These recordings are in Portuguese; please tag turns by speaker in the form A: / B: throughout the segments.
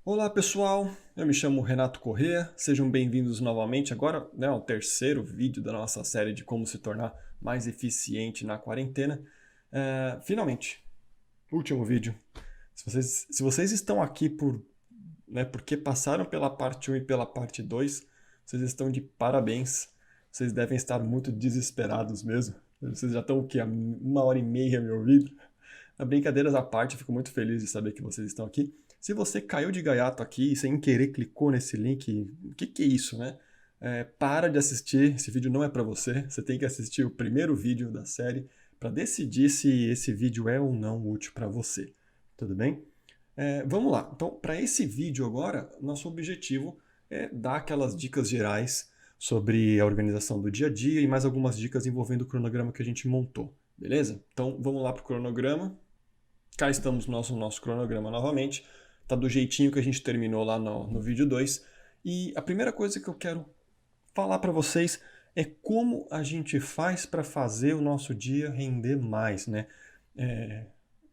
A: Olá pessoal, eu me chamo Renato Corrêa, sejam bem-vindos novamente agora, ao terceiro vídeo da nossa série de como se tornar mais eficiente na quarentena. Finalmente, último vídeo. Se vocês estão aqui porque passaram pela parte 1 e pela parte 2, vocês estão de parabéns. Vocês devem estar muito desesperados mesmo. Vocês já estão o quê? Há 1h30 me ouvindo? Brincadeiras à parte, eu fico muito feliz de saber que vocês estão aqui. Se você caiu de gaiato aqui e sem querer clicou nesse link, o que é isso, né? Para de assistir, esse vídeo não é para você. Você tem que assistir o primeiro vídeo da série para decidir se esse vídeo é ou não útil para você. Tudo bem? Vamos lá. Então, para esse vídeo agora, nosso objetivo é dar aquelas dicas gerais sobre a organização do dia a dia e mais algumas dicas envolvendo o cronograma que a gente montou. Beleza? Então, vamos lá para o cronograma. Cá estamos no nosso cronograma novamente. Tá do jeitinho que a gente terminou lá no vídeo 2. E a primeira coisa que eu quero falar para vocês é como a gente faz para fazer o nosso dia render mais, né?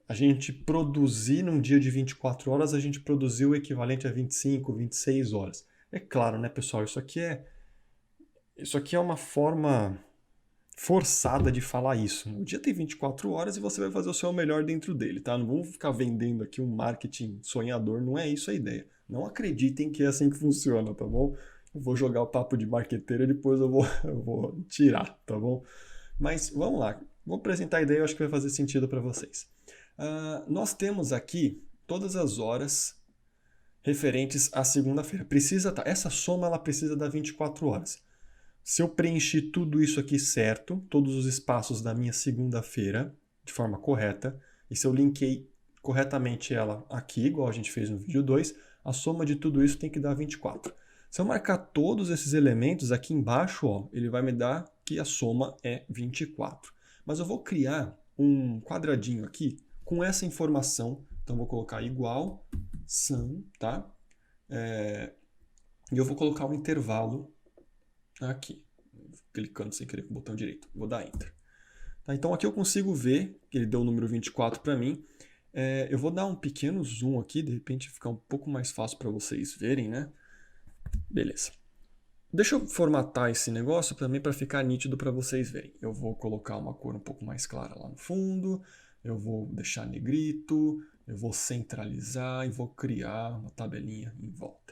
A: A gente produzir num dia de 24 horas, a gente produziu o equivalente a 25, 26 horas. É claro, né, pessoal? Isso aqui é uma forma forçada de falar isso. O dia tem 24 horas e você vai fazer o seu melhor dentro dele, tá? Não vamos ficar vendendo aqui um marketing sonhador, não é isso a ideia. Não acreditem que é assim que funciona, tá bom? Eu vou jogar o papo de marqueteiro e depois eu vou tirar, tá bom? Mas vamos lá, vou apresentar a ideia, eu acho que vai fazer sentido para vocês. Nós temos aqui todas as horas referentes à segunda-feira. Essa soma ela precisa dar 24 horas. Se eu preenchi tudo isso aqui certo, todos os espaços da minha segunda-feira, de forma correta, e se eu linkei corretamente ela aqui, igual a gente fez no vídeo 2, a soma de tudo isso tem que dar 24. Se eu marcar todos esses elementos aqui embaixo, ó, ele vai me dar que a soma é 24. Mas eu vou criar um quadradinho aqui com essa informação. Então, vou colocar igual, sum, tá? E eu vou colocar um intervalo aqui, clicando sem querer com o botão direito, vou dar Enter. Tá, então aqui eu consigo ver que ele deu o número 24 para mim. Eu vou dar um pequeno zoom aqui, de repente ficar um pouco mais fácil para vocês verem, né? Beleza. Deixa eu formatar esse negócio também para ficar nítido para vocês verem. Eu vou colocar uma cor um pouco mais clara lá no fundo, eu vou deixar negrito, eu vou centralizar e vou criar uma tabelinha em volta.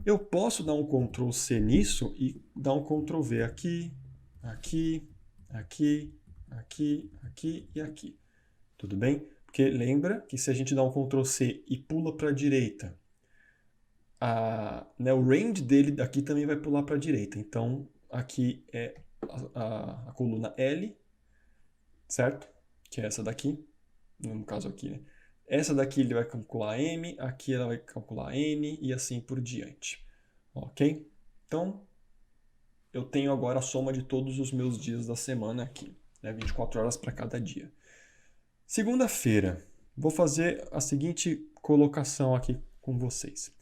A: Eu posso dar um Ctrl C nisso e dar um Ctrl V aqui, aqui, aqui, aqui, aqui e aqui. Tudo bem? Porque lembra que se a gente dá um Ctrl C e pula para a direita, o range dele aqui também vai pular para a direita. Então, aqui é a coluna L, certo? Que é essa daqui, no caso aqui, né? Essa daqui ele vai calcular M, aqui ela vai calcular N e assim por diante. Ok? Então, eu tenho agora a soma de todos os meus dias da semana aqui. 24 horas para cada dia. Segunda-feira, vou fazer a seguinte colocação aqui com vocês.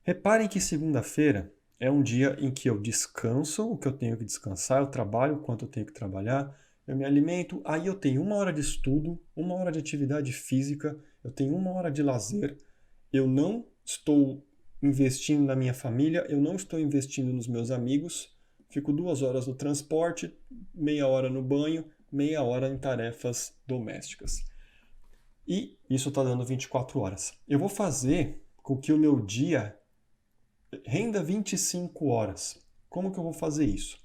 A: Reparem que segunda-feira é um dia em que eu descanso o que eu tenho que descansar, eu trabalho o quanto eu tenho que trabalhar, eu me alimento, aí eu tenho 1 hora de estudo, 1 hora de atividade física, eu tenho 1 hora de lazer, eu não estou investindo na minha família, eu não estou investindo nos meus amigos, fico 2 horas no transporte, meia hora no banho, meia hora em tarefas domésticas. E isso está dando 24 horas. Eu vou fazer com que o meu dia renda 25 horas. Como que eu vou fazer isso?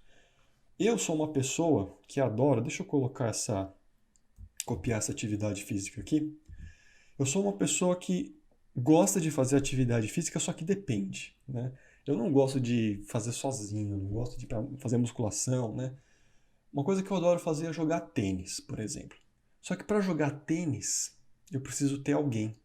A: Eu sou uma pessoa que adora, deixa eu copiar essa atividade física aqui. Eu sou uma pessoa que gosta de fazer atividade física, só que depende, né? Eu não gosto de fazer sozinho, não gosto de fazer musculação, né? Uma coisa que eu adoro fazer é jogar tênis, por exemplo. Só que para jogar tênis, eu preciso ter alguém.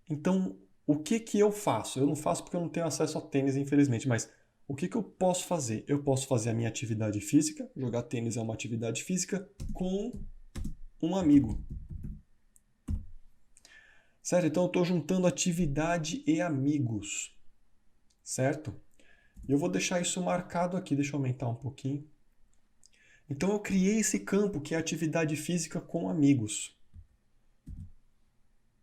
A: Então, o que que eu faço? Eu não faço porque eu não tenho acesso a tênis, infelizmente, mas o que que eu posso fazer? Eu posso fazer a minha atividade física, jogar tênis é uma atividade física, com um amigo. Certo? Então eu estou juntando atividade e amigos. Certo? E eu vou deixar isso marcado aqui, deixa eu aumentar um pouquinho. Então eu criei esse campo que é atividade física com amigos.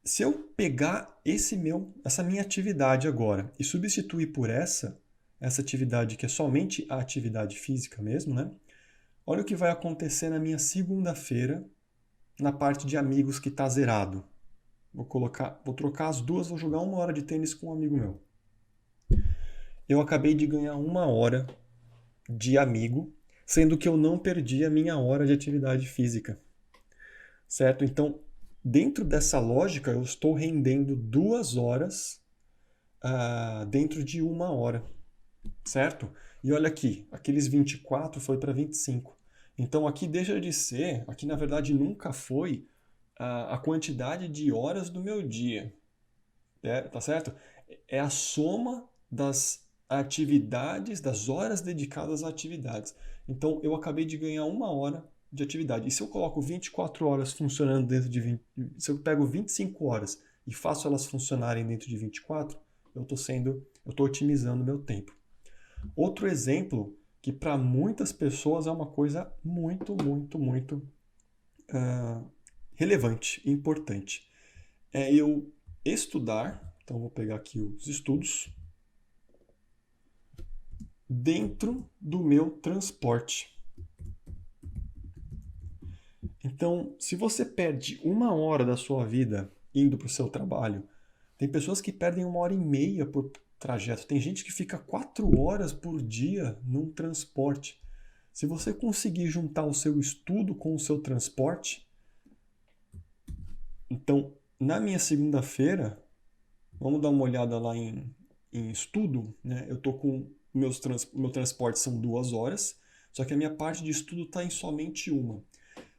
A: Se eu pegar essa minha atividade agora e substituir por essa atividade que é somente a atividade física mesmo, né? Olha o que vai acontecer na minha segunda-feira, na parte de amigos que está zerado. Vou trocar as duas, vou jogar 1 hora de tênis com um amigo meu. Eu acabei de ganhar 1 hora de amigo, sendo que eu não perdi a minha hora de atividade física. Certo? Então, dentro dessa lógica, eu estou rendendo 2 horas dentro de 1 hora. Certo? E olha aqui, aqueles 24 foi para 25. Então aqui deixa de ser, aqui na verdade nunca foi a quantidade de horas do meu dia. Tá certo? É a soma das atividades, das horas dedicadas a atividades. Então eu acabei de ganhar 1 hora de atividade. E se eu coloco 24 horas funcionando dentro de 20, se eu pego 25 horas e faço elas funcionarem dentro de 24, eu estou otimizando o meu tempo. Outro exemplo que para muitas pessoas é uma coisa muito, muito, muito relevante, importante. É eu estudar, então vou pegar aqui os estudos, dentro do meu transporte. Então, se você perde 1 hora da sua vida indo para o seu trabalho, tem pessoas que perdem 1 hora e meia por trajeto, tem gente que fica 4 horas por dia num transporte. Se você conseguir juntar o seu estudo com o seu transporte, então, na minha segunda-feira, vamos dar uma olhada lá em estudo, né? Eu tô com meu transporte são 2 horas, só que a minha parte de estudo está em somente 1.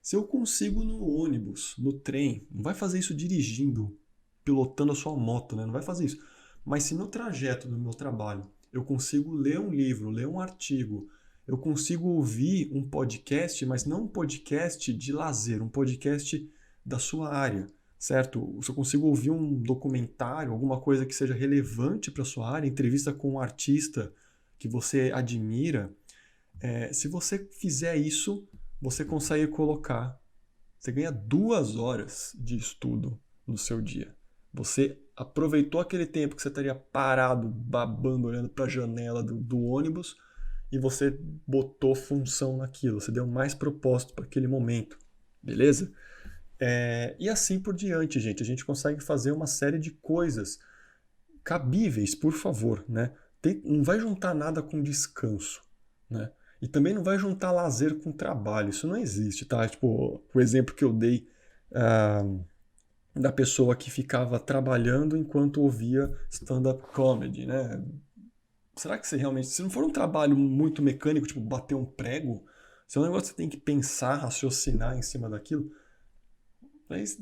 A: Se eu consigo no ônibus, no trem, não vai fazer isso dirigindo, pilotando a sua moto, né? Não vai fazer isso. Mas se no trajeto do meu trabalho eu consigo ler um livro, ler um artigo, eu consigo ouvir um podcast, mas não um podcast de lazer, um podcast da sua área, certo? Se eu consigo ouvir um documentário, alguma coisa que seja relevante para a sua área, entrevista com um artista que você admira, se você fizer isso, você consegue colocar, você ganha 2 horas de estudo no seu dia. Você aproveitou aquele tempo que você estaria parado, babando, olhando para a janela do ônibus e você botou função naquilo, você deu mais propósito para aquele momento, beleza? E assim por diante, gente. A gente consegue fazer uma série de coisas cabíveis, por favor, né? Não vai juntar nada com descanso, né? E também não vai juntar lazer com trabalho. Isso não existe, tá? Tipo, o exemplo que eu dei da pessoa que ficava trabalhando enquanto ouvia stand-up comedy, né? Será que você realmente... Se não for um trabalho muito mecânico, tipo bater um prego, se é um negócio que você tem que pensar, raciocinar em cima daquilo, mas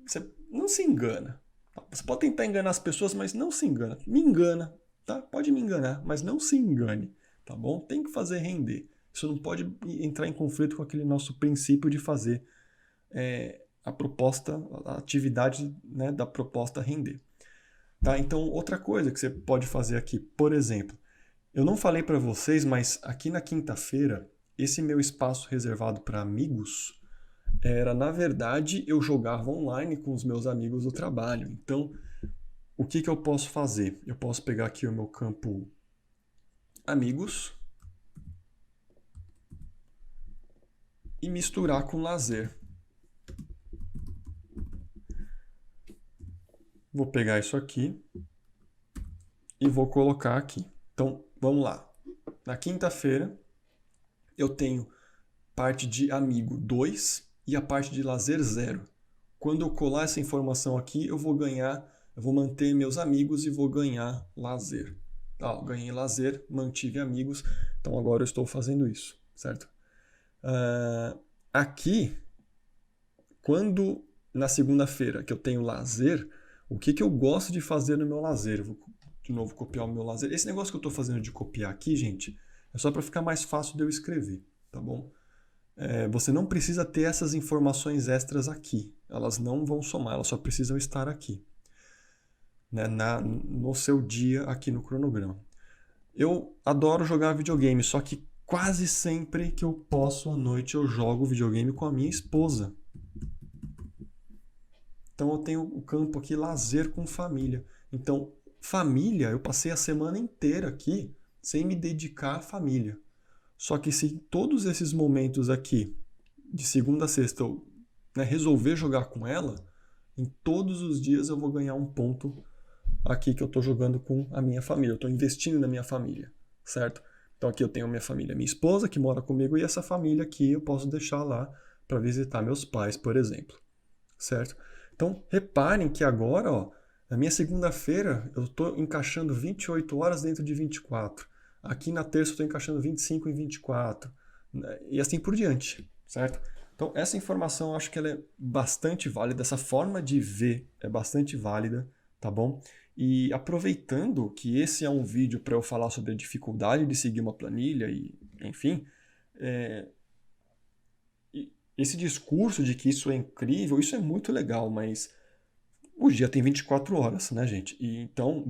A: você não se engana. Você pode tentar enganar as pessoas, mas não se engana. Me engana, tá? Pode me enganar, mas não se engane, tá bom? Tem que fazer render. Isso não pode entrar em conflito com aquele nosso princípio de fazer a proposta, a atividade, né, da proposta render. Tá? Então, outra coisa que você pode fazer aqui, por exemplo, eu não falei para vocês, mas aqui na quinta-feira, esse meu espaço reservado para amigos era, na verdade, eu jogava online com os meus amigos do trabalho. Então, o que eu posso fazer? Eu posso pegar aqui o meu campo amigos e misturar com lazer. Vou pegar isso aqui e vou colocar aqui. Então, vamos lá. Na quinta-feira, eu tenho parte de amigo 2 e a parte de lazer 0. Quando eu colar essa informação aqui, eu vou manter meus amigos e vou ganhar lazer. Tá, ganhei lazer, mantive amigos, então agora eu estou fazendo isso, certo? Aqui, quando na segunda-feira que eu tenho lazer, o que eu gosto de fazer no meu lazer? Eu vou de novo copiar o meu lazer. Esse negócio que eu estou fazendo de copiar aqui, gente, é só para ficar mais fácil de eu escrever, tá bom? Você não precisa ter essas informações extras aqui. Elas não vão somar, elas só precisam estar aqui, né, no seu dia aqui no cronograma. Eu adoro jogar videogame, só que quase sempre que eu posso à noite eu jogo videogame com a minha esposa. Então eu tenho o campo aqui lazer com família. Então, família, eu passei a semana inteira aqui sem me dedicar à família. Só que se todos esses momentos aqui, de segunda a sexta, eu, né, resolver jogar com ela, em todos os dias eu vou ganhar um ponto aqui que eu estou jogando com a minha família. Eu estou investindo na minha família, certo? Então aqui eu tenho a minha família, minha esposa que mora comigo e essa família aqui eu posso deixar lá para visitar meus pais, por exemplo, certo? Então reparem que agora, ó, na minha segunda-feira eu estou encaixando 28 horas dentro de 24. Aqui na terça eu estou encaixando 25 em 24, né? E assim por diante, certo? Então essa informação eu acho que ela é bastante válida, essa forma de ver é bastante válida, tá bom? E aproveitando que esse é um vídeo para eu falar sobre a dificuldade de seguir uma planilha e, enfim, esse discurso de que isso é incrível, isso é muito legal, mas o dia tem 24 horas, né, gente? E então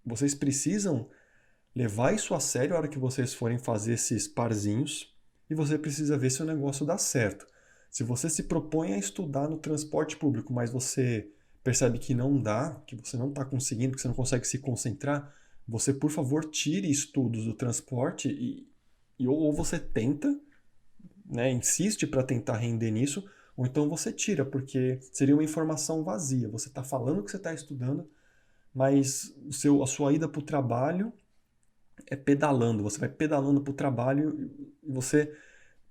A: vocês precisam levar isso a sério a hora que vocês forem fazer esses parzinhos e você precisa ver se o negócio dá certo. Se você se propõe a estudar no transporte público, mas você percebe que não dá, que você não está conseguindo, que você não consegue se concentrar, você, por favor, tire estudos do transporte ou você tenta, né, insiste para tentar render nisso, ou então você tira, porque seria uma informação vazia. Você está falando que você está estudando, mas a sua ida para o trabalho é pedalando. Você vai pedalando para o trabalho e você,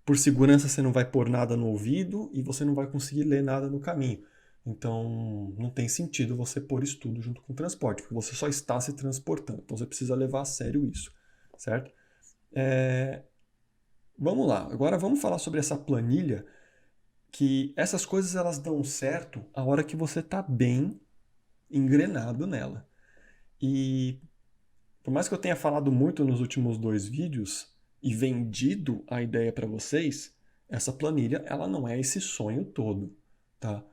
A: por segurança, você não vai pôr nada no ouvido e você não vai conseguir ler nada no caminho. Então, não tem sentido você pôr estudo junto com o transporte, porque você só está se transportando. Então, você precisa levar a sério isso, certo? Vamos lá. Agora, vamos falar sobre essa planilha, que essas coisas elas dão certo a hora que você está bem engrenado nela. E por mais que eu tenha falado muito nos últimos 2 vídeos e vendido a ideia para vocês, essa planilha ela não é esse sonho todo, tá?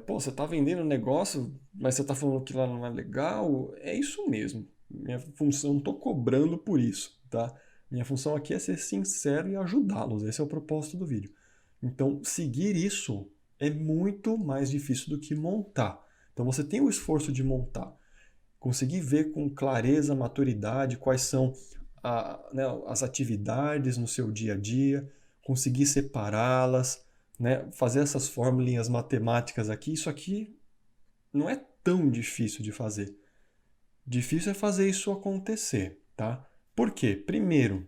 A: Pô, você está vendendo um negócio, mas você está falando que lá não é legal? É isso mesmo. Minha função, não estou cobrando por isso, tá? Minha função aqui é ser sincero e ajudá-los. Esse é o propósito do vídeo. Então, seguir isso é muito mais difícil do que montar. Então, você tem o esforço de montar. Conseguir ver com clareza, maturidade, quais são né, as atividades no seu dia a dia, conseguir separá-las, né, fazer essas formulinhas matemáticas aqui, isso aqui não é tão difícil de fazer. Difícil é fazer isso acontecer, tá? Por quê? Primeiro,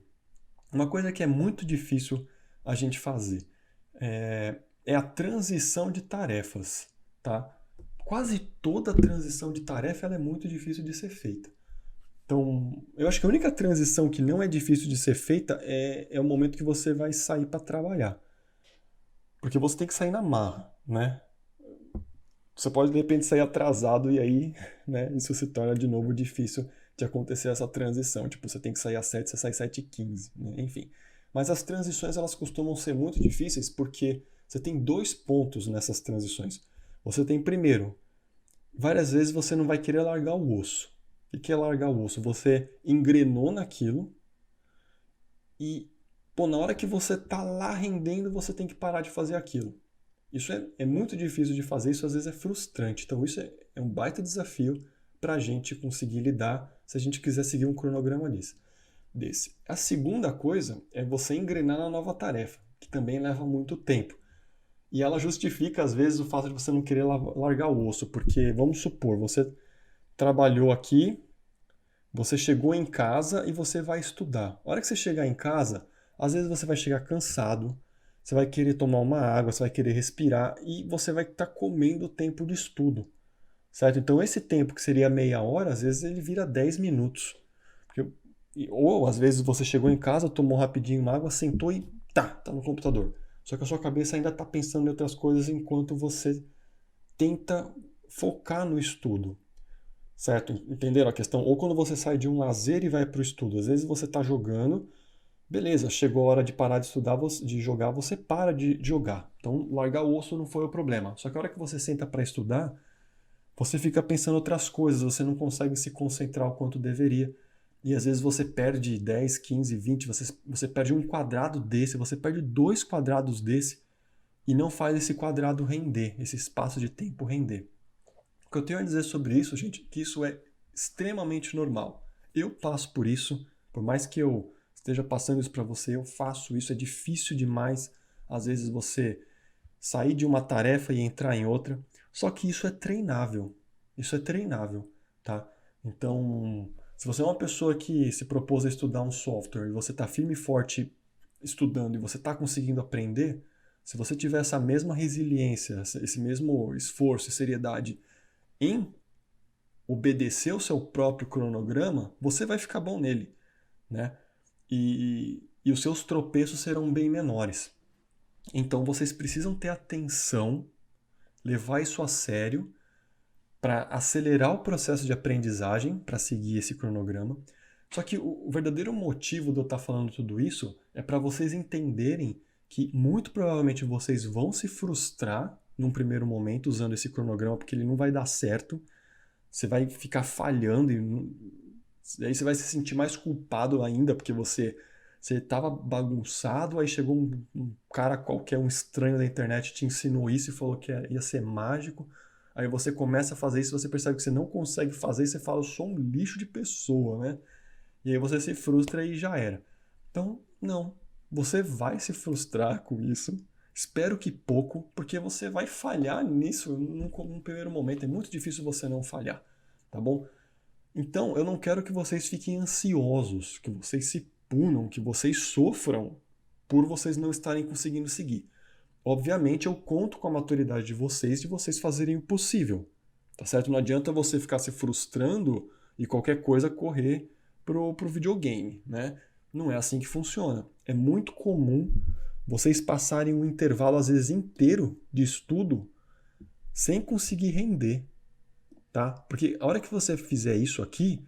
A: uma coisa que é muito difícil a gente fazer é a transição de tarefas, tá? Quase toda transição de tarefa ela é muito difícil de ser feita. Então, eu acho que a única transição que não é difícil de ser feita é o momento que você vai sair para trabalhar. Porque você tem que sair na marra, né? Você pode, de repente, sair atrasado e aí, né, isso se torna de novo difícil de acontecer essa transição. Tipo, você tem que sair às 7, você sai às 7h15, né? Enfim. Mas as transições, elas costumam ser muito difíceis porque você tem 2 pontos nessas transições. Você tem, primeiro, várias vezes você não vai querer largar o osso. O que é largar o osso? Você engrenou naquilo e, pô, na hora que você tá lá rendendo, você tem que parar de fazer aquilo. Isso é muito difícil de fazer, isso às vezes é frustrante. Então isso é um baita desafio para a gente conseguir lidar se a gente quiser seguir um cronograma desse. A segunda coisa é você engrenar na nova tarefa, que também leva muito tempo. E ela justifica, às vezes, o fato de você não querer largar o osso, porque, vamos supor, você trabalhou aqui, você chegou em casa e você vai estudar. A hora que você chegar em casa, às vezes você vai chegar cansado, você vai querer tomar uma água, você vai querer respirar e você vai estar comendo tempo de estudo, certo? Então esse tempo que seria meia hora, às vezes ele vira 10 minutos. Ou às vezes você chegou em casa, tomou rapidinho uma água, sentou e tá no computador. Só que a sua cabeça ainda está pensando em outras coisas enquanto você tenta focar no estudo. Certo? Entenderam a questão? Ou quando você sai de um lazer e vai para o estudo. Às vezes você está jogando, beleza, chegou a hora de parar de estudar, de jogar, você para de jogar. Então, largar o osso não foi o problema. Só que a hora que você senta para estudar, você fica pensando outras coisas, você não consegue se concentrar o quanto deveria. E às vezes você perde 10, 15, 20, você perde um quadrado desse, você perde 2 quadrados desse, e não faz esse quadrado render, esse espaço de tempo render. O que eu tenho a dizer sobre isso, gente, é que isso é extremamente normal. Eu passo por isso, por mais que eu esteja passando isso para você, eu faço isso, é difícil demais, às vezes, você sair de uma tarefa e entrar em outra, só que isso é treinável, tá? Então, se você é uma pessoa que se propôs a estudar um software e você está firme e forte estudando e você está conseguindo aprender, se você tiver essa mesma resiliência, esse mesmo esforço e seriedade em obedecer o seu próprio cronograma, você vai ficar bom nele, né? E os seus tropeços serão bem menores. Então vocês precisam ter atenção, levar isso a sério, para acelerar o processo de aprendizagem, para seguir esse cronograma. Só que o verdadeiro motivo de eu estar falando tudo isso é para vocês entenderem que muito provavelmente vocês vão se frustrar num primeiro momento usando esse cronograma, porque ele não vai dar certo. Você vai ficar falhando e aí você vai se sentir mais culpado ainda, porque você estava bagunçado, aí chegou um cara qualquer, um estranho da internet, te ensinou isso e falou que ia ser mágico. Aí você começa a fazer isso, você percebe que você não consegue fazer e você fala, eu sou um lixo de pessoa, né? E aí você se frustra e já era. Então, não. Você vai se frustrar com isso. Espero que pouco, porque você vai falhar nisso num primeiro momento. É muito difícil você não falhar, tá bom? Então, eu não quero que vocês fiquem ansiosos, que vocês se punam, que vocês sofram por vocês não estarem conseguindo seguir. Obviamente, eu conto com a maturidade de vocês fazerem o possível, tá certo? Não adianta você ficar se frustrando e qualquer coisa correr pro videogame, né? Não é assim que funciona. É muito comum vocês passarem um intervalo, às vezes, inteiro de estudo sem conseguir render, tá? Porque a hora que você fizer isso aqui,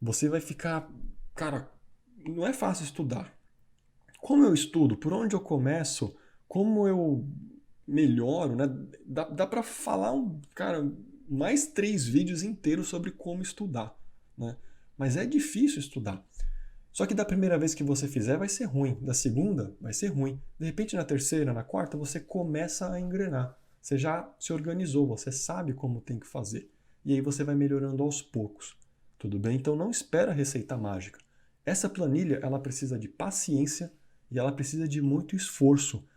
A: você vai ficar... Cara, não é fácil estudar. Como eu estudo? Por onde eu começo? Como eu melhoro, né? Dá para falar, cara, mais 3 vídeos inteiros sobre como estudar, né? Mas é difícil estudar. Só que da primeira vez que você fizer vai ser ruim, da segunda vai ser ruim. De repente na terceira, na quarta, você começa a engrenar. Você já se organizou, você sabe como tem que fazer. E aí você vai melhorando aos poucos. Tudo bem? Então não espera a receita mágica. Essa planilha, ela precisa de paciência e ela precisa de muito esforço.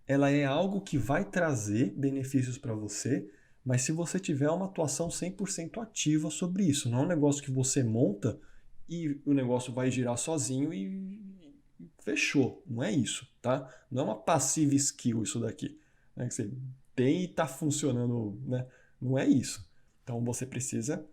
A: Ela é algo que vai trazer benefícios para você, mas se você tiver uma atuação 100% ativa sobre isso. Não é um negócio que você monta e o negócio vai girar sozinho e fechou. Não é isso, tá? Não é uma passive skill isso daqui, né? Que você tem e está funcionando, né? Não é isso. Então você precisa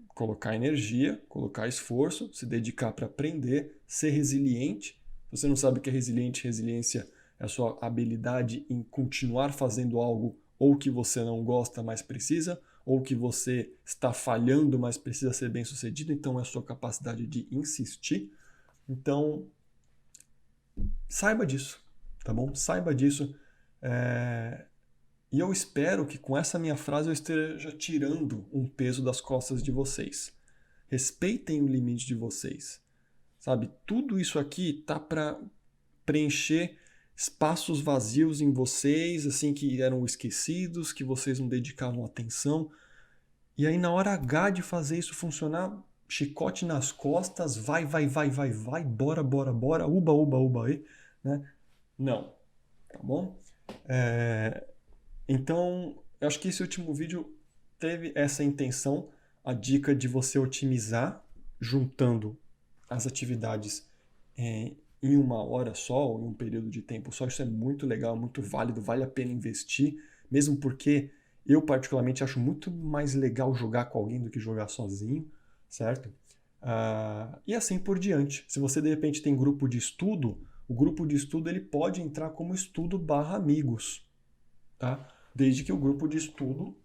A: colocar energia, colocar esforço, se dedicar para aprender, ser resiliente. Se você não sabe o que é resiliente, resiliência é a sua habilidade em continuar fazendo algo ou que você não gosta, mas precisa, ou que você está falhando, mas precisa ser bem sucedido, então é a sua capacidade de insistir. Então, saiba disso, tá bom? Saiba disso. E eu espero que com essa minha frase eu esteja tirando um peso das costas de vocês. Respeitem o limite de vocês. Sabe, tudo isso aqui tá para preencher espaços vazios em vocês, assim, que eram esquecidos, que vocês não dedicavam atenção. E aí, na hora H de fazer isso funcionar, chicote nas costas, vai, bora, uba, uba, aí, né? Não, tá bom? Então, eu acho que esse último vídeo teve essa intenção, a dica de você otimizar, juntando as atividades em uma hora só, ou em um período de tempo só. Isso é muito legal, muito válido, vale a pena investir, mesmo porque eu particularmente acho muito mais legal jogar com alguém do que jogar sozinho, certo? E assim por diante. Se você de repente tem grupo de estudo, o grupo de estudo ele pode entrar como estudo / amigos, tá? Desde que o grupo de estudo,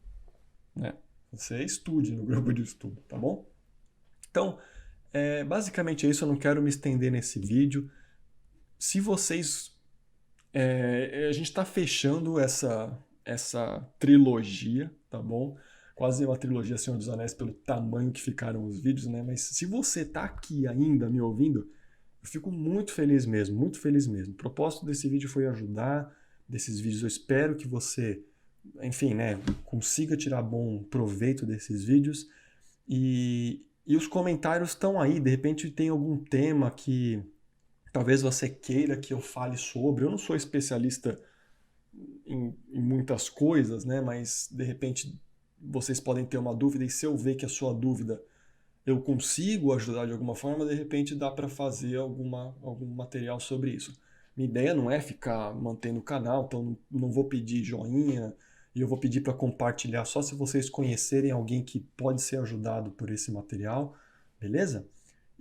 A: né, você estude no grupo de estudo, tá bom? Então, basicamente é isso, eu não quero me estender nesse vídeo. Se vocês... a gente está fechando essa trilogia, tá bom? Quase uma trilogia Senhor dos Anéis pelo tamanho que ficaram os vídeos, né? Mas se você está aqui ainda me ouvindo, eu fico muito feliz mesmo, muito feliz mesmo. O propósito desse vídeo foi ajudar, desses vídeos. Eu espero que você, enfim, né, consiga tirar bom proveito desses vídeos. E os comentários estão aí. De repente tem algum tema que talvez você queira que eu fale sobre. Eu não sou especialista em muitas coisas, né? Mas de repente vocês podem ter uma dúvida e se eu ver que a sua dúvida eu consigo ajudar de alguma forma, de repente dá para fazer algum material sobre isso. Minha ideia não é ficar mantendo o canal, então não vou pedir joinha e eu vou pedir para compartilhar só se vocês conhecerem alguém que pode ser ajudado por esse material, beleza?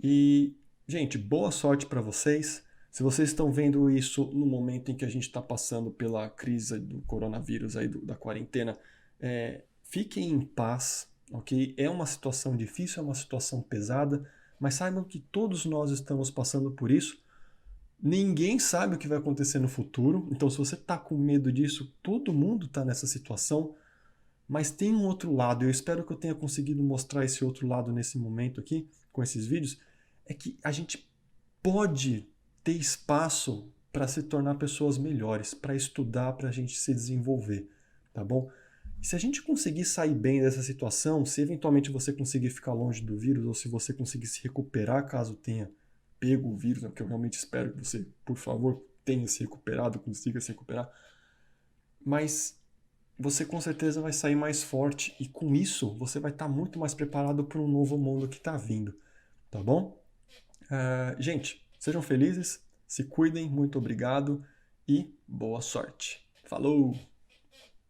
A: E, gente, boa sorte para vocês. Se vocês estão vendo isso no momento em que a gente está passando pela crise do coronavírus, aí, da quarentena, fiquem em paz, ok? É uma situação difícil, é uma situação pesada, mas saibam que todos nós estamos passando por isso. Ninguém sabe o que vai acontecer no futuro, então se você está com medo disso, todo mundo está nessa situação, mas tem um outro lado, e eu espero que eu tenha conseguido mostrar esse outro lado nesse momento aqui, com esses vídeos, é que a gente pode ter espaço para se tornar pessoas melhores, para estudar, para a gente se desenvolver, tá bom? E se a gente conseguir sair bem dessa situação, se eventualmente você conseguir ficar longe do vírus, ou se você conseguir se recuperar caso tenha pego o vírus, que eu realmente espero que você, por favor, tenha se recuperado, consiga se recuperar, mas você com certeza vai sair mais forte e com isso você vai estar muito mais preparado para um novo mundo que está vindo, tá bom? Gente, sejam felizes, se cuidem, muito obrigado e boa sorte. Falou!